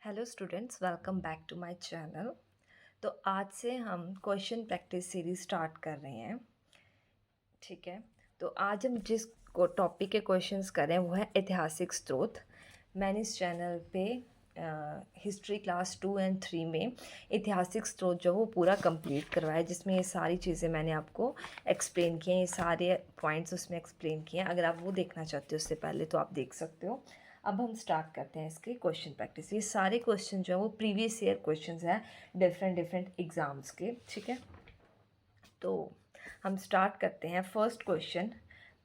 Hello students, welcome back to my channel. तो आज से हम क्वेश्चन प्रैक्टिस सीरीज स्टार्ट कर रहे हैं। ठीक है, तो आज हम जिस टॉपिक के क्वेश्चंस कर रहे हैं वो है ऐतिहासिक स्रोत। मैंने इस चैनल पे हिस्ट्री क्लास 2 और 3 में ऐतिहासिक स्रोत जो वो पूरा कंप्लीट करवाया, जिसमें ये सारी चीज़ें मैंने आपको एक्सप्लेन किए हैं, ये सारे पॉइंट्स उसमें एक्सप्लेन किए हैं। अगर आप वो देखना चाहते हो उससे पहले तो आप देख सकते हो। अब हम स्टार्ट करते हैं इसके क्वेश्चन प्रैक्टिस। ये सारे क्वेश्चन जो है वो प्रीवियस ईयर क्वेश्चंस हैं डिफरेंट डिफरेंट एग्ज़ाम्स के। ठीक है, तो हम स्टार्ट करते हैं। फर्स्ट क्वेश्चन,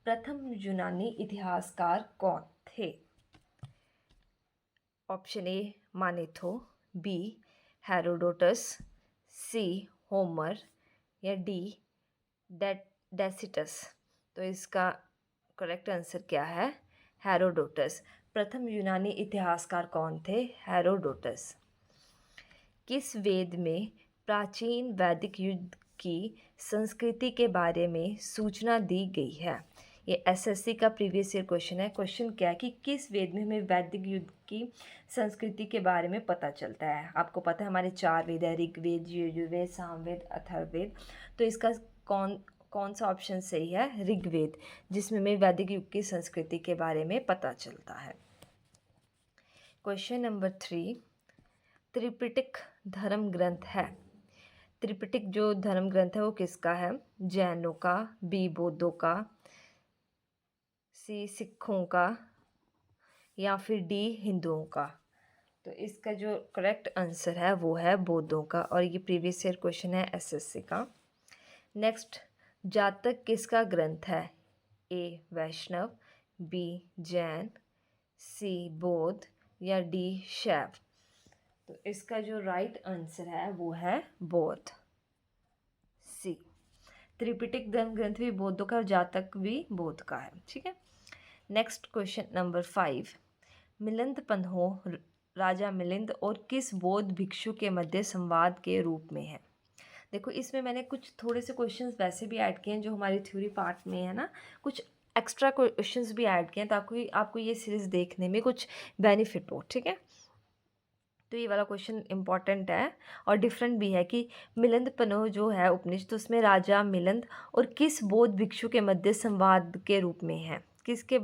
प्रथम यूनानी इतिहासकार कौन थे? Option A Manetho, B Herodotus, C Homer या डी डेसिटस। तो इसका करेक्ट आंसर क्या है? हेरोडोटस। प्रथम यूनानी इतिहासकार कौन थे? हेरोडोटस। किस वेद में प्राचीन वैदिक युग की संस्कृति के बारे में सूचना दी गई है? ये एसएससी का प्रीवियस ईयर क्वेश्चन है। क्वेश्चन क्या है कि किस वेद में हमें वैदिक युग की संस्कृति के बारे में पता चलता है? आपको पता है हमारे 4 वेद है, ऋग्वेद, यजुर्वेद, सामवेद, अथर्ववेद। तो इसका कौन कौन सा ऑप्शन सही है? ऋग्वेद, जिसमें हमें वैदिक युग की संस्कृति के बारे में पता चलता है। क्वेश्चन नंबर 3, त्रिपिटक धर्म ग्रंथ है। त्रिपिटक जो धर्म ग्रंथ है वो किसका है? जैनों का, बी बौद्धों का, सी सिखों का या फिर डी हिंदुओं का। तो इसका जो करेक्ट आंसर है वो है बौद्धों का, और ये प्रीवियस ईयर क्वेश्चन है एसएससी का। नेक्स्ट, जातक किसका ग्रंथ है? ए वैष्णव, बी जैन, सी बौद्ध या डी शैव। तो इसका जो राइट आंसर है वो है बौद्ध, सी। त्रिपिटक धर्म ग्रंथ भी बौद्धों का और जातक भी बौद्ध का है। ठीक है, नेक्स्ट क्वेश्चन नंबर 5, मिलिंद पन्हो राजा मिलिंद और किस बौद्ध भिक्षु के मध्य संवाद के रूप में है? देखो, इसमें मैंने कुछ थोड़े से क्वेश्चंस वैसे भी ऐड किए हैं जो हमारी थ्योरी पार्ट में है ना, कुछ एक्स्ट्रा क्वेश्चंस भी ऐड किए हैं ताकि आपको ये सीरीज़ देखने में कुछ बेनिफिट हो। ठीक है, तो ये वाला क्वेश्चन इंपॉर्टेंट है और डिफरेंट भी है कि मिलिंद पन्हो जो है उपनिषद, तो उसमें राजा मिलिंद और किस बौद्ध भिक्षु के मध्य संवाद के रूप में है? किसके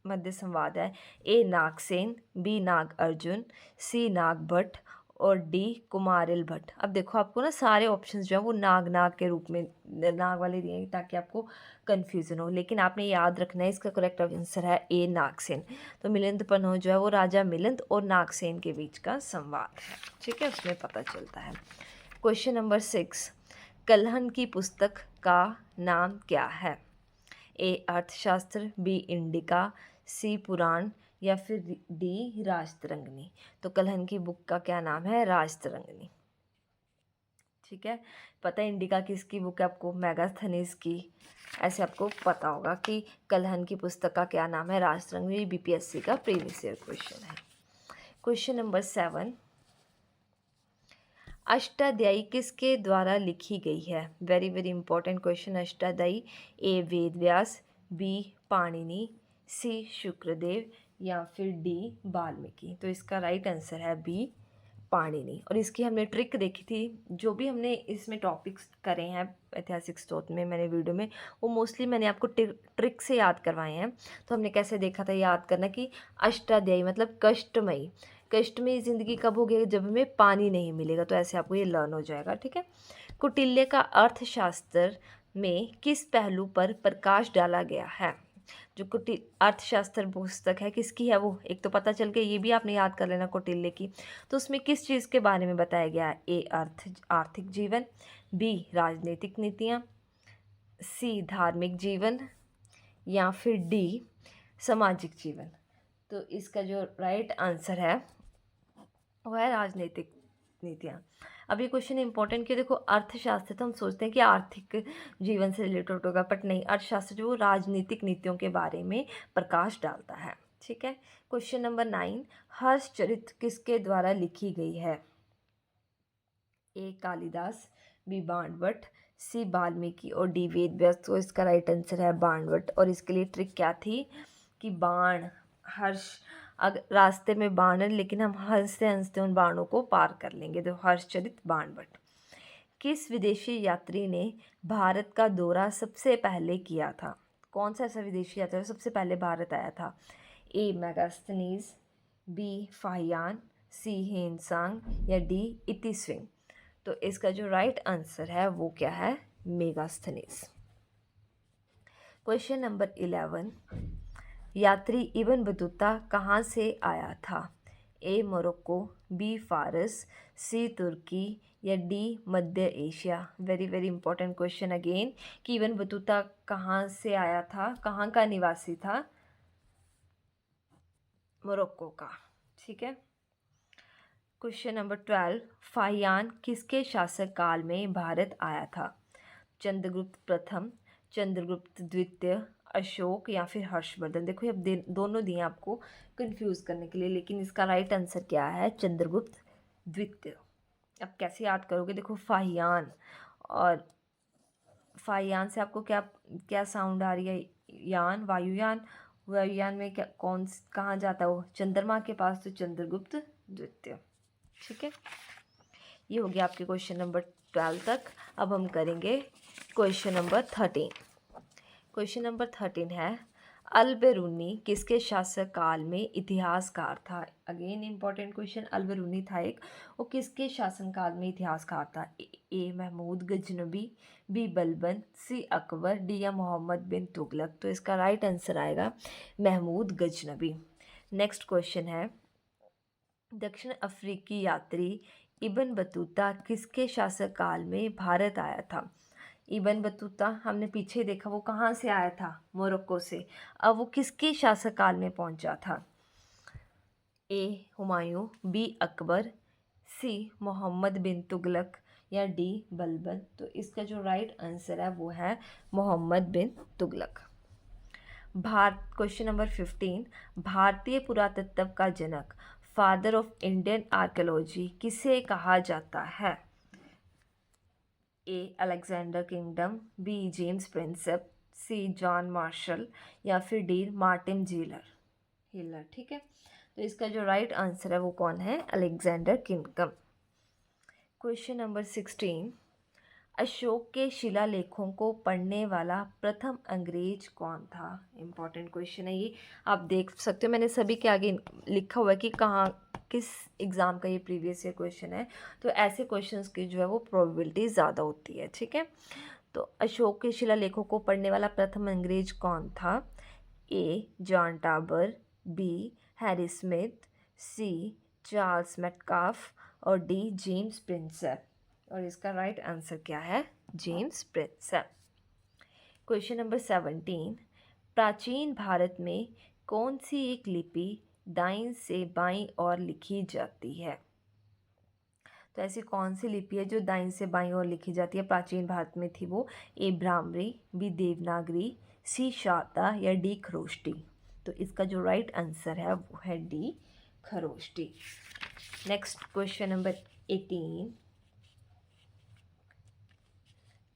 मध्य संवाद है? ए नागसेन, बी नाग अर्जुन, सी नाग भट्ट और डी कुमारिल भट्ट। अब देखो, आपको ना सारे ऑप्शंस जो है वो नाग नाग के रूप में, नाग वाले दिए हैं ताकि आपको कन्फ्यूज़न हो, लेकिन आपने याद रखना है इसका करेक्ट आंसर है ए नागसेन। तो मिलिंद पन्हो जो है वो राजा मिलिंद और नागसेन के बीच का संवाद है। ठीक है, उसमें पता चलता है। क्वेश्चन नंबर 6, कल्हन की पुस्तक का नाम क्या है? ए अर्थशास्त्र, बी इंडिका, सी पुराण या फिर डी राजतरंगिणी। तो कल्हन की बुक का क्या नाम है? राजतरंगिणी। ठीक है, पता है इंडिका किसकी बुक है आपको? मेगास्थनीज की। ऐसे आपको पता होगा कि कल्हन की पुस्तक का क्या नाम है? राजतरंगिणी। बीपीएससी का प्रीवियस ईयर क्वेश्चन है। क्वेश्चन नंबर 7, अष्टाध्यायी किसके द्वारा लिखी गई है? Very very important question. Ashtadhyayi, A Ved Vyas, B Panini, C Shukradev या फिर डी वाल्मीकि। तो इसका राइट आंसर है बी पाणिनि। और इसकी हमने ट्रिक देखी थी, जो भी हमने इसमें टॉपिक्स करे हैं ऐतिहासिक स्रोत में मैंने वीडियो में, वो मोस्टली मैंने आपको ट्रिक से याद करवाए हैं। तो हमने कैसे देखा था याद करना कि अष्टाध्यायी मतलब कष्टमयी। कष्टमयी ज़िंदगी कब होगी? जब हमें पानी नहीं मिलेगा। तो ऐसे आपको ये लर्न हो जाएगा। ठीक है, कौटिल्य का अर्थशास्त्र में किस पहलू पर प्रकाश डाला गया है? जो अर्थशास्त्र पुस्तक है किसकी है वो? एक तो पता चल गया, ये भी आपने याद कर लेना कौटिल्य की। तो उसमें किस चीज़ के बारे में बताया गया है? ए आर्थिक जीवन, बी राजनीतिक नीतियाँ, सी धार्मिक जीवन या फिर डी सामाजिक जीवन। तो इसका जो राइट आंसर है वो है राजनीतिक नीतियाँ। अब ये क्वेश्चन इंपॉर्टेंट क्यों? देखो, अर्थशास्त्र तो हम सोचते हैं कि आर्थिक जीवन से रिलेटेड होगा, बट नहीं, अर्थशास्त्र जो राजनीतिक नीतियों के बारे में प्रकाश डालता है। ठीक है, क्वेश्चन नंबर 9, हर्षचरित किसके द्वारा लिखी गई है? ए कालिदास, बी बाणभट्ट, सी वाल्मीकि और डी वेद व्यास। तो इसका राइट आंसर है बाणभट्ट। और इसके लिए ट्रिक क्या थी कि बाण, हर्ष अगर रास्ते में बाण है लेकिन हम हंसते हंसते उन बाणों को पार कर लेंगे। तो हर्षचरित बाणभट्ट। किस विदेशी यात्री ने भारत का दौरा सबसे पहले किया था? कौन सा ऐसा विदेशी यात्री सबसे पहले भारत आया था? ए मैगास्थनीज, बी फाहियान, सी हेनसांग या डी इतिस्विंग। तो इसका जो राइट आंसर है वो क्या है? मेगास्थनीज। क्वेश्चन नंबर 11, यात्री इब्न बतूता कहाँ से आया था? ए मोरक्को, बी फारस, सी तुर्की या डी मध्य एशिया। Very very important question again कि इब्न बतूता कहाँ से आया था, कहाँ का निवासी था? मोरक्को का। ठीक है। क्वेश्चन नंबर 12, फाहियान किसके शासक काल में भारत आया था? चंद्रगुप्त प्रथम, चंद्रगुप्त द्वितीय, अशोक या फिर हर्षवर्धन। देखो ये दोनों दिए आपको कंफ्यूज करने के लिए, लेकिन इसका राइट आंसर क्या है? चंद्रगुप्त द्वितीय। अब कैसे याद करोगे? देखो फाहियान, और फाहियान से आपको क्या क्या साउंड आ रही है? यान, वायुयान। वायुयान में क्या कहाँ जाता है वो? चंद्रमा के पास। तो चंद्रगुप्त द्वितीय। ठीक है, ये हो गया आपके क्वेश्चन नंबर 12 तक। अब हम करेंगे क्वेश्चन नंबर 13। क्वेश्चन नंबर 13 है, अल बेरूनी किसके शासक काल में इतिहासकार था? Again important question. Al Beruni था एक, वो किसके शासन काल में इतिहासकार था? A Mahmud Ghaznavi, B Balban, C Akbar, D या मोहम्मद बिन तुगलक। तो इसका राइट आंसर आएगा महमूद गजनबी। नेक्स्ट क्वेश्चन है, दक्षिण अफ्रीकी यात्री इब्न बतूता किसके शासक काल में भारत आया था? इब्न बतूता हमने पीछे देखा वो कहाँ से आया था? मोरक्को से। अब वो किसके शासक काल में पहुंचा था? ए हुमायूं, बी अकबर, सी मोहम्मद बिन तुगलक या डी बलबन। तो इसका जो राइट आंसर है वो है मोहम्मद बिन तुगलक। क्वेश्चन नंबर 15, भारतीय पुरातत्व का जनक, फादर ऑफ इंडियन आर्कियोलॉजी किसे कहा जाता है? A Alexander Kingdom, B James Prinsep, C John Marshall या फिर डी मार्टिन हिलर। ठीक है, तो इसका जो राइट आंसर है वो कौन है? Alexander kingdom. Question number 16, Ashok के शिलालेखों को पढ़ने वाला प्रथम अंग्रेज कौन था? इंपॉर्टेंट क्वेश्चन है ये, आप देख सकते हो मैंने सभी के आगे लिखा हुआ है कि कहाँ किस एग्ज़ाम का ये प्रीवियस ईयर क्वेश्चन है। तो ऐसे क्वेश्चंस की जो है वो प्रोबेबिलिटी ज़्यादा होती है। ठीक है, तो अशोक के शिलालेखों को पढ़ने वाला प्रथम अंग्रेज कौन था? A John Tabor, B Harry Smith, C Charles Metcalfe और डी जेम्स प्रिंसेप। और इसका राइट आंसर क्या है? James Prinsep. क्वेश्चन नंबर 17, प्राचीन भारत में कौन सी एक लिपि दाईं से बाईं ओर लिखी जाती है? तो ऐसी कौन सी लिपि है जो दाईं से बाईं ओर लिखी जाती है? प्राचीन भारत में थी वो। ए ब्राह्मणी, बी देवनागरी, सी शारदा या डी खरोष्टी। तो इसका जो राइट आंसर है वो है D Kharosthi. Next question number 18,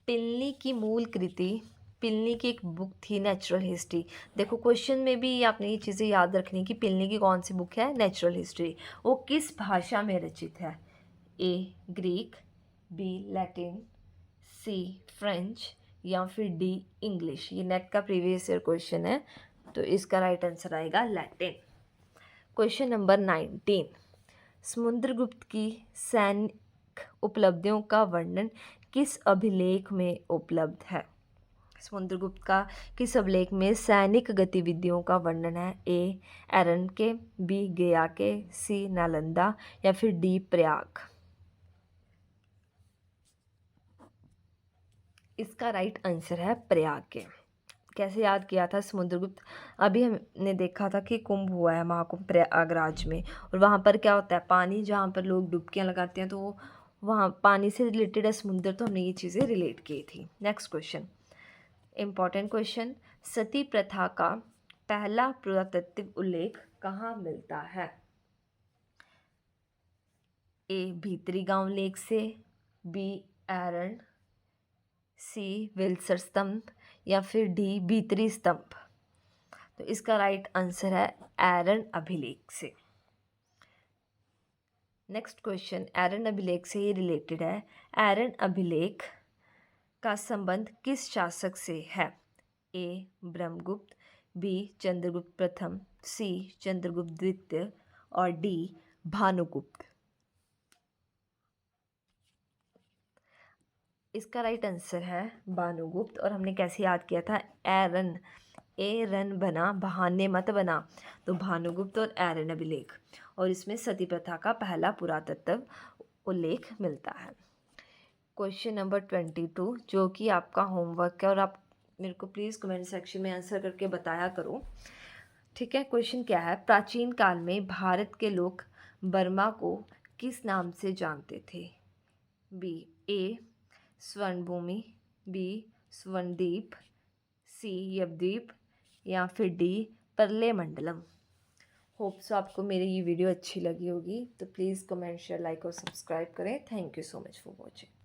Pilani की मूल कृति, पिलनी की एक बुक थी नेचुरल हिस्ट्री। देखो क्वेश्चन में भी आपने ये चीज़ें याद रखनी कि पिलनी की कौन सी बुक है? Natural history. वो किस भाषा में रचित है? ए ग्रीक, बी लैटिन, सी फ्रेंच या फिर डी इंग्लिश। ये नेट का प्रीवियस ईयर क्वेश्चन है, तो इसका राइट आंसर आएगा लैटिन। क्वेश्चन नंबर 19, समुद्रगुप्त की सैनिक उपलब्धियों का वर्णन किस अभिलेख में उपलब्ध है? समुद्रगुप्त का किस अभिलेख में सैनिक गतिविधियों का वर्णन है? ए एरन के, बी गया के, सी नालंदा या फिर डी प्रयाग। इसका राइट आंसर है प्रयाग के। कैसे याद किया था समुद्रगुप्त? अभी हमने देखा था कि कुंभ हुआ है, महाकुंभ प्रयागराज में, और वहाँ पर क्या होता है? पानी, जहाँ पर लोग डुबकियाँ लगाते हैं, तो वहाँ पानी से रिलेटेड है समुद्र, तो हमने ये चीज़ें रिलेट की थी। नेक्स्ट क्वेश्चन, इम्पॉर्टेंट क्वेश्चन, सती प्रथा का पहला पुरातत्व उल्लेख कहाँ मिलता है? ए भीतरी गांव लेक से, बी एरन, सी विल्सर स्तंभ या फिर डी भीतरी स्तंभ। तो इसका राइट आंसर है एरन अभिलेख से। नेक्स्ट क्वेश्चन एरन अभिलेख से ही रिलेटेड है। एरन अभिलेख का संबंध किस शासक से है? ए ब्रह्मगुप्त, बी चंद्रगुप्त प्रथम, सी चंद्रगुप्त द्वितीय और डी भानुगुप्त। इसका राइट आंसर है भानुगुप्त। और हमने कैसे याद किया था? एरन, ए रन बना, बहाने मत बना। तो भानुगुप्त और एरन अभिलेख, और इसमें सती प्रथा का पहला पुरातत्व उल्लेख मिलता है। क्वेश्चन नंबर 22 जो कि आपका होमवर्क है, और आप मेरे को प्लीज़ कमेंट सेक्शन में आंसर करके बताया करो, ठीक है। क्वेश्चन क्या है? प्राचीन काल में भारत के लोग बर्मा को किस नाम से जानते थे? बी ए स्वर्णभूमि, बी स्वर्णद्वीप, सी यवद्वीप या फिर डी परले मंडलम। होप सो आपको मेरी ये वीडियो अच्छी लगी होगी। तो प्लीज़ कमेंट शेयर लाइक और सब्सक्राइब करें। Thank you so much for watching.